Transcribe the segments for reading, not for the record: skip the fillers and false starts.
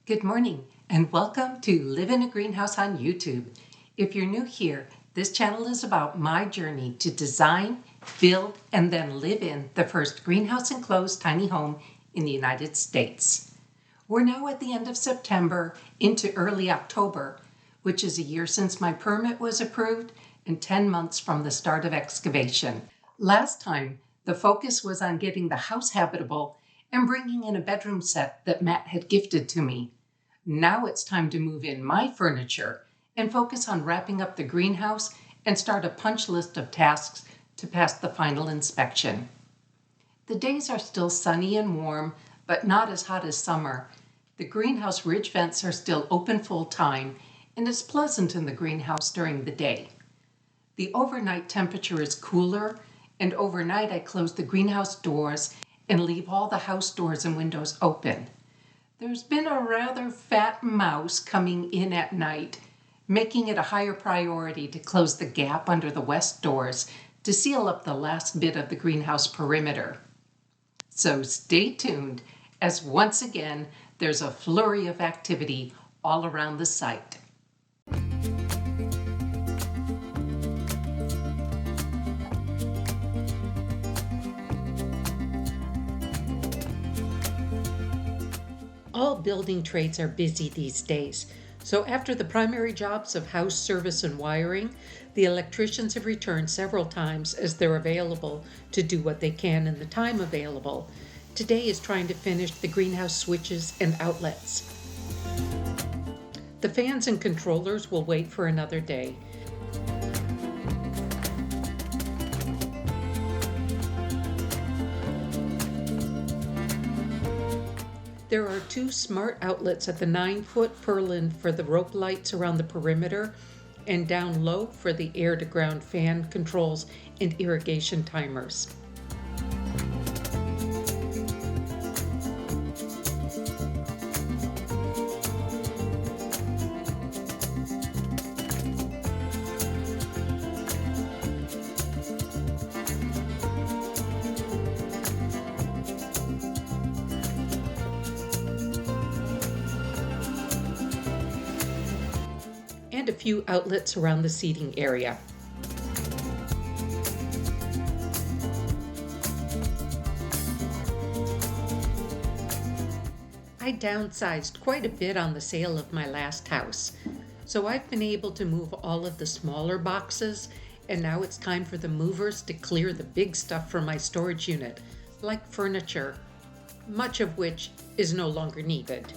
Good morning and welcome to Live in a Greenhouse on YouTube. If you're new here, this channel is about my journey to design, build, and then live in the first greenhouse enclosed tiny home in the United States. We're now at the end of September into early October, which is a year since my permit was approved and 10 months from the start of excavation. Last time, the focus was on getting the house habitable and bringing in a bedroom set that Matt had gifted to me. Now it's time to move in my furniture and focus on wrapping up the greenhouse and start a punch list of tasks to pass the final inspection. The days are still sunny and warm, but not as hot as summer. The greenhouse ridge vents are still open full time, and it's pleasant in the greenhouse during the day. The overnight temperature is cooler, and overnight I close the greenhouse doors and leave all the house doors and windows open. There's been a rather fat mouse coming in at night, making it a higher priority to close the gap under the west doors to seal up the last bit of the greenhouse perimeter. So stay tuned, as once again there's a flurry of activity all around the site. All building trades are busy these days, so after the primary jobs of house service and wiring, the electricians have returned several times as they're available to do what they can in the time available. Today is trying to finish the greenhouse switches and outlets. The fans and controllers will wait for another day. There are 2 smart outlets at the 9-foot purlin for the rope lights around the perimeter and down low for the air-to-ground fan controls and irrigation timers. And a few outlets around the seating area. I downsized quite a bit on the sale of my last house, so I've been able to move all of the smaller boxes, and now it's time for the movers to clear the big stuff from my storage unit, like furniture, much of which is no longer needed.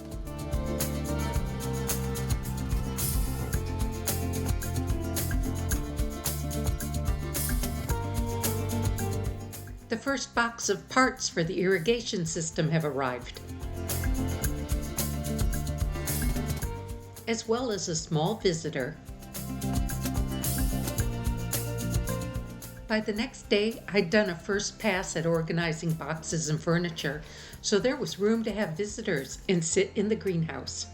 The first box of parts for the irrigation system have arrived, as well as a small visitor. By the next day, I'd done a first pass at organizing boxes and furniture, so there was room to have visitors and sit in the greenhouse.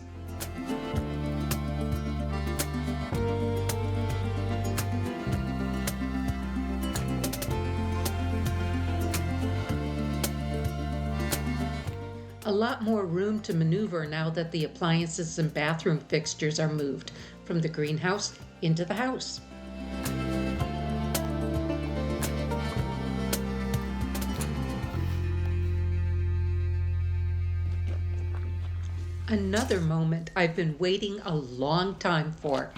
A lot more room to maneuver now that the appliances and bathroom fixtures are moved from the greenhouse into the house. Another moment I've been waiting a long time for: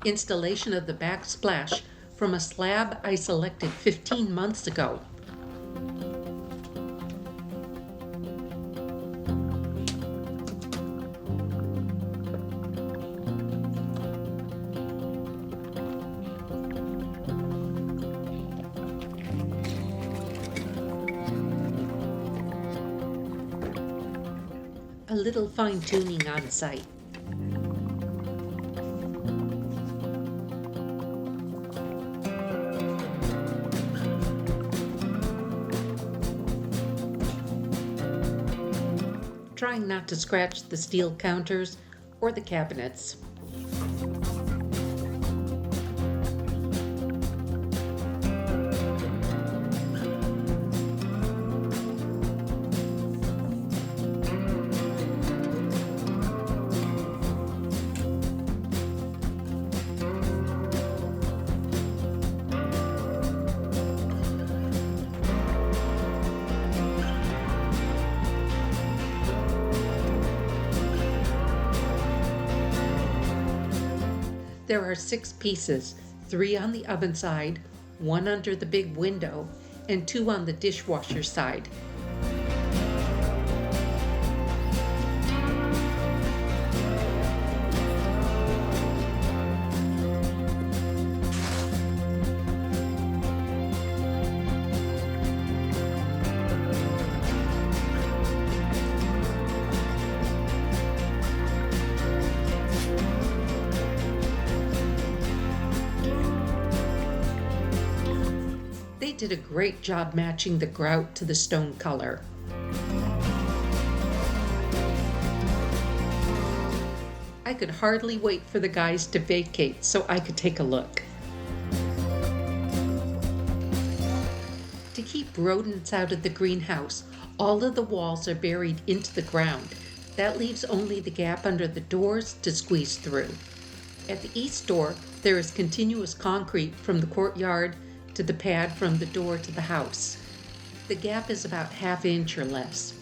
installation of the backsplash from a slab I selected 15 months ago. A little fine-tuning on site. Trying not to scratch the steel counters or the cabinets. There are 6 pieces, 3 on the oven side, 1 under the big window, and 2 on the dishwasher side. They did a great job matching the grout to the stone color. I could hardly wait for the guys to vacate so I could take a look. To keep rodents out of the greenhouse, all of the walls are buried into the ground. That leaves only the gap under the doors to squeeze through. At the east door, there is continuous concrete from the courtyard to the pad from the door to the house. The gap is about 1/2 inch or less.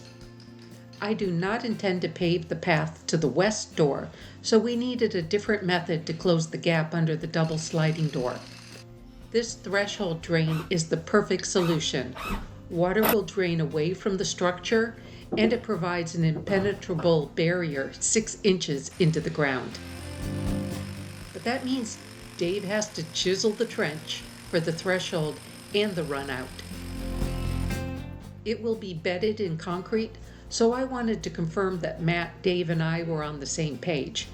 I do not intend to pave the path to the west door, so we needed a different method to close the gap under the double sliding door. This threshold drain is the perfect solution. Water will drain away from the structure, and it provides an impenetrable barrier 6 inches into the ground. But that means Dave has to chisel the trench for the threshold and the run out. It will be bedded in concrete, so I wanted to confirm that Matt, Dave, and I were on the same page.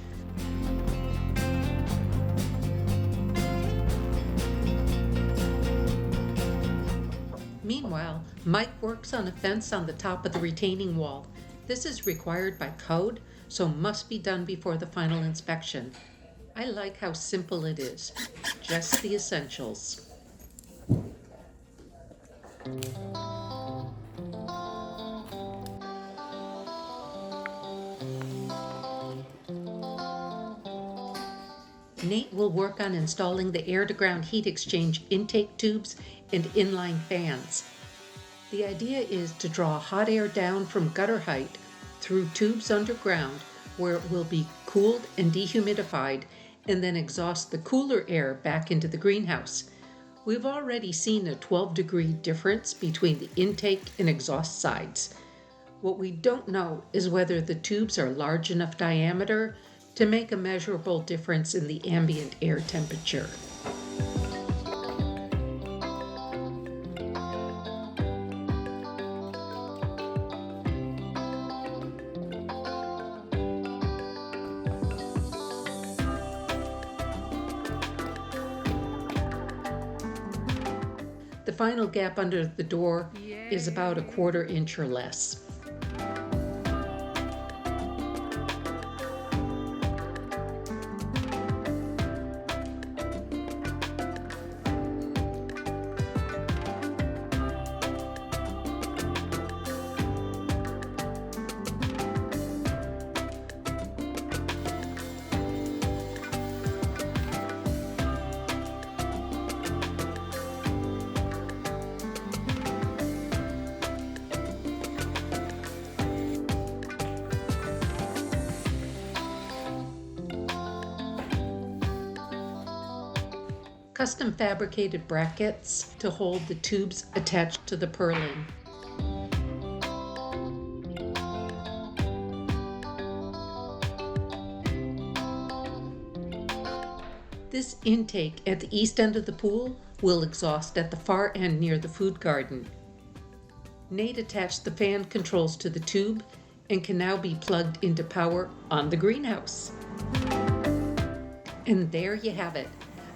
Meanwhile, Mike works on a fence on the top of the retaining wall. This is required by code, so must be done before the final inspection. I like how simple it is, just the essentials. Nate will work on installing the air-to-ground heat exchange intake tubes and inline fans. The idea is to draw hot air down from gutter height through tubes underground where it will be cooled and dehumidified, and then exhaust the cooler air back into the greenhouse. We've already seen a 12-degree difference between the intake and exhaust sides. What we don't know is whether the tubes are large enough diameter to make a measurable difference in the ambient air temperature. The final gap under the door is about 1/4 inch or less. Custom fabricated brackets to hold the tubes attached to the purlin. This intake at the east end of the pool will exhaust at the far end near the food garden. Nate attached the fan controls to the tube and can now be plugged into power on the greenhouse. And there you have it.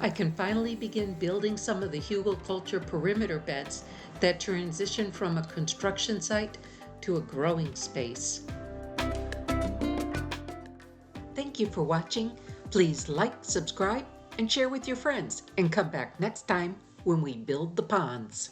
I can finally begin building some of the hugelkultur perimeter beds that transition from a construction site to a growing space. Thank you for watching. Please like, subscribe, and share with your friends, and come back next time when we build the ponds.